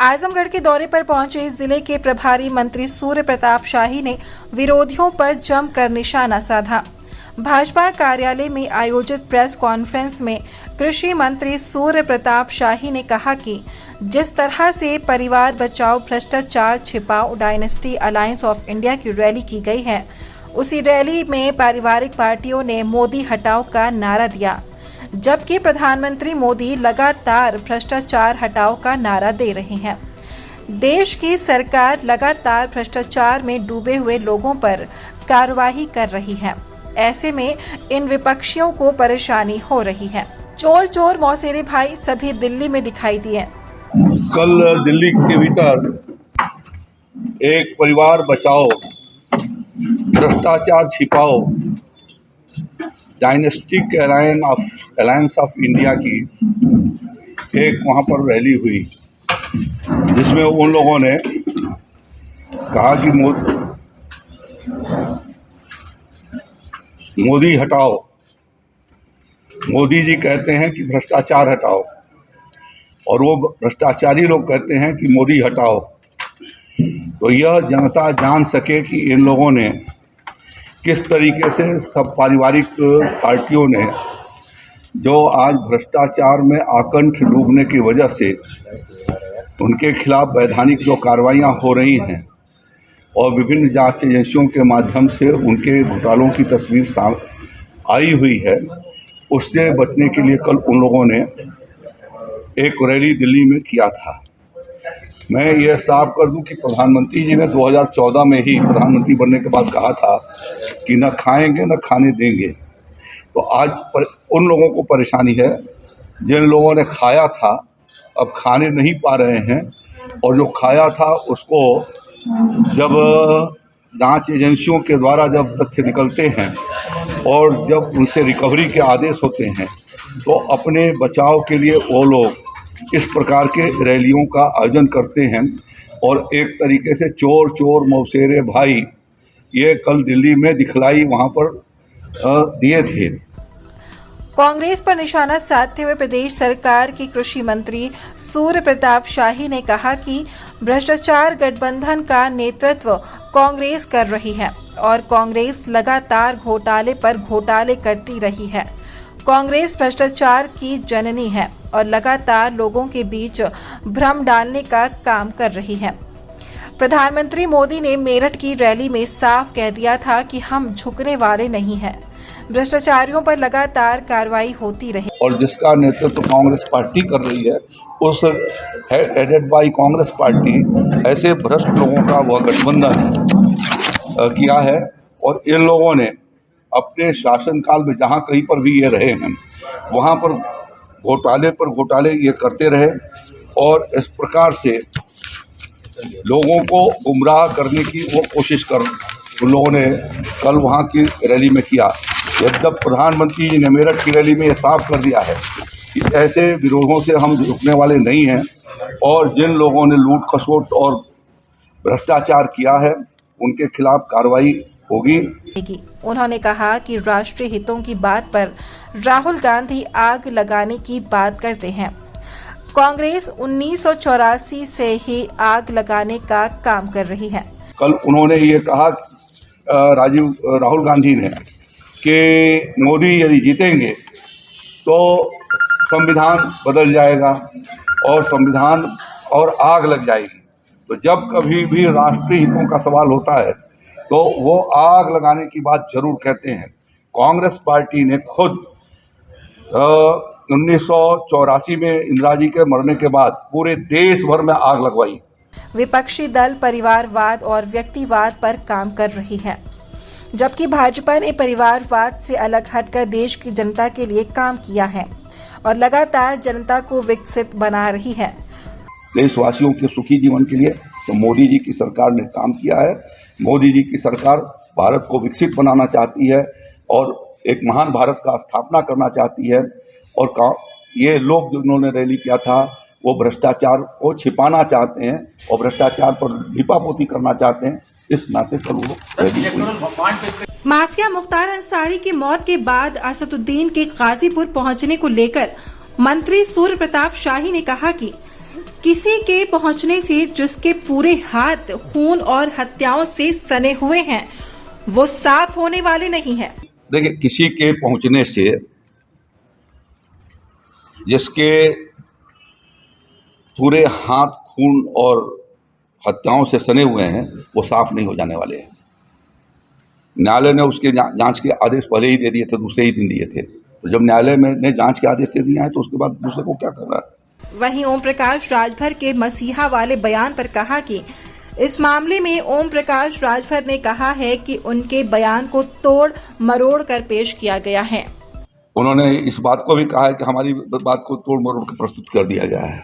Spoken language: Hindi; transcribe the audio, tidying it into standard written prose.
आजमगढ़ के दौरे पर पहुंचे जिले के प्रभारी मंत्री सूर्य प्रताप शाही ने विरोधियों पर जमकर निशाना साधा। भाजपा कार्यालय में आयोजित प्रेस कॉन्फ्रेंस में कृषि मंत्री सूर्य प्रताप शाही ने कहा कि जिस तरह से परिवार बचाओ भ्रष्टाचार छिपाओ डायनेस्टी अलायंस ऑफ इंडिया की रैली की गई है, उसी रैली में पारिवारिक पार्टियों ने मोदी हटाओ का नारा दिया, जबकि प्रधानमंत्री मोदी लगातार भ्रष्टाचार हटाओ का नारा दे रहे हैं। देश की सरकार लगातार भ्रष्टाचार में डूबे हुए लोगों पर कार्रवाई कर रही है। ऐसे में इन विपक्षियों को परेशानी हो रही है। चोर चोर मौसेरे भाई सभी दिल्ली में दिखाई दिए। कल दिल्ली के भीतर एक परिवार बचाओ भ्रष्टाचार छिपाओ डायनेस्टिक अलायंस ऑफ इंडिया की एक वहाँ पर रैली हुई, जिसमें उन लोगों ने कहा कि मोदी हटाओ, मोदी जी कहते हैं कि भ्रष्टाचार हटाओ, और वो भ्रष्टाचारी लोग कहते हैं कि मोदी हटाओ। तो यह जनता जान सके कि इन लोगों ने किस तरीके से सब पारिवारिक पार्टियों ने जो आज भ्रष्टाचार में आकंठ डूबने की वजह से उनके खिलाफ वैधानिक जो कार्रवाइयाँ हो रही हैं और विभिन्न जांच एजेंसियों के माध्यम से उनके घोटालों की तस्वीर आई हुई है, उससे बचने के लिए कल उन लोगों ने एक रैली दिल्ली में किया था। मैं ये साफ कर दूं कि प्रधानमंत्री जी ने 2014 में ही प्रधानमंत्री बनने के बाद कहा था कि न खाएंगे न खाने देंगे। तो आज उन लोगों को परेशानी है जिन लोगों ने खाया था अब खाने नहीं पा रहे हैं, और जो खाया था उसको जब जांच एजेंसियों के द्वारा जब तथ्य निकलते हैं और जब उनसे रिकवरी के आदेश होते हैं तो अपने बचाव के लिए वो लोग इस प्रकार के रैलियों का आयोजन करते हैं। और एक तरीके से चोर चोर मौसेरे भाई ये कल दिल्ली में दिखलाई वहाँ पर दिए थे। कांग्रेस पर निशाना साधते हुए प्रदेश सरकार के कृषि मंत्री सूर्य प्रताप शाही ने कहा कि भ्रष्टाचार गठबंधन का नेतृत्व कांग्रेस कर रही है और कांग्रेस लगातार घोटाले पर घोटाले करती रही है। कांग्रेस भ्रष्टाचार की जननी है और लगातार लोगों के बीच भ्रम डालने का काम कर रही है। प्रधानमंत्री मोदी ने मेरठ की रैली में साफ कह दिया था कि हम झुकने वाले नहीं हैं। भ्रष्टाचारियों पर लगातार कार्रवाई होती रही और जिसका नेतृत्व कांग्रेस पार्टी कर रही है, उस हेडेड बाय कांग्रेस पार्टी ऐसे भ्रष्ट लोगों का वह गठबंधन किया है। और इन लोगों ने अपने शासनकाल में जहाँ कहीं पर भी ये रहे हैं वहाँ पर घोटाले ये करते रहे और इस प्रकार से लोगों को गुमराह करने की वो कोशिश उन लोगों ने कल वहाँ की रैली में किया। यद्यप प्रधानमंत्री जी ने मेरठ की रैली में ये साफ कर दिया है कि ऐसे विरोधों से हम रुकने वाले नहीं हैं और जिन लोगों ने लूट खसोट और भ्रष्टाचार किया है उनके खिलाफ कार्रवाई होगी। उन्होंने कहा कि राष्ट्रीय हितों की बात पर राहुल गांधी आग लगाने की बात करते हैं। कांग्रेस 1984 से ही आग लगाने का काम कर रही है। कल उन्होंने ये कहा राहुल गांधी ने कि मोदी यदि जीतेंगे तो संविधान बदल जाएगा और संविधान और आग लग जाएगी। तो जब कभी भी राष्ट्रीय हितों का सवाल होता है तो वो आग लगाने की बात जरूर कहते हैं। कांग्रेस पार्टी ने खुद 1984 में इंदिरा जी के मरने के बाद पूरे देश भर में आग लगवाई। विपक्षी दल परिवारवाद और व्यक्तिवाद पर काम कर रही है, जबकि भाजपा ने परिवारवाद से अलग हटकर देश की जनता के लिए काम किया है और लगातार जनता को विकसित बना रही है। देशवासियों के सुखी जीवन के लिए तो मोदी जी की सरकार ने काम किया है। मोदी जी की सरकार भारत को विकसित बनाना चाहती है और एक महान भारत का स्थापना करना चाहती है। और ये लोग जिन्होंने रैली किया था वो भ्रष्टाचार को छिपाना चाहते हैं और भ्रष्टाचार पर लीपापोती करना चाहते हैं। इस नाते कल वो रैली माफिया मुख्तार अंसारी की मौत के बाद असदुद्दीन के गाजीपुर पहुंचने को लेकर मंत्री सूर्य प्रताप शाही ने कहा कि किसी के पहुंचने से जिसके पूरे हाथ खून और हत्याओं से सने हुए हैं वो साफ होने वाले नहीं है। देखिए, किसी के पहुंचने से जिसके पूरे हाथ खून और हत्याओं से सने हुए हैं वो साफ नहीं हो जाने वाले हैं। न्यायालय ने उसके जांच के आदेश पहले ही दे दिए थे, दूसरे ही दिन दिए थे। तो जब न्यायालय ने जांच के आदेश दे दिए हैं तो उसके बाद दूसरे को क्या करना है। वहीं ओम प्रकाश राजभर के मसीहा वाले बयान पर कहा कि इस मामले में ओम प्रकाश राजभर ने कहा है कि उनके बयान को तोड़ मरोड़ कर पेश किया गया है। उन्होंने इस बात को भी कहा है कि हमारी बात को तोड़ मरोड़ कर प्रस्तुत कर दिया गया है।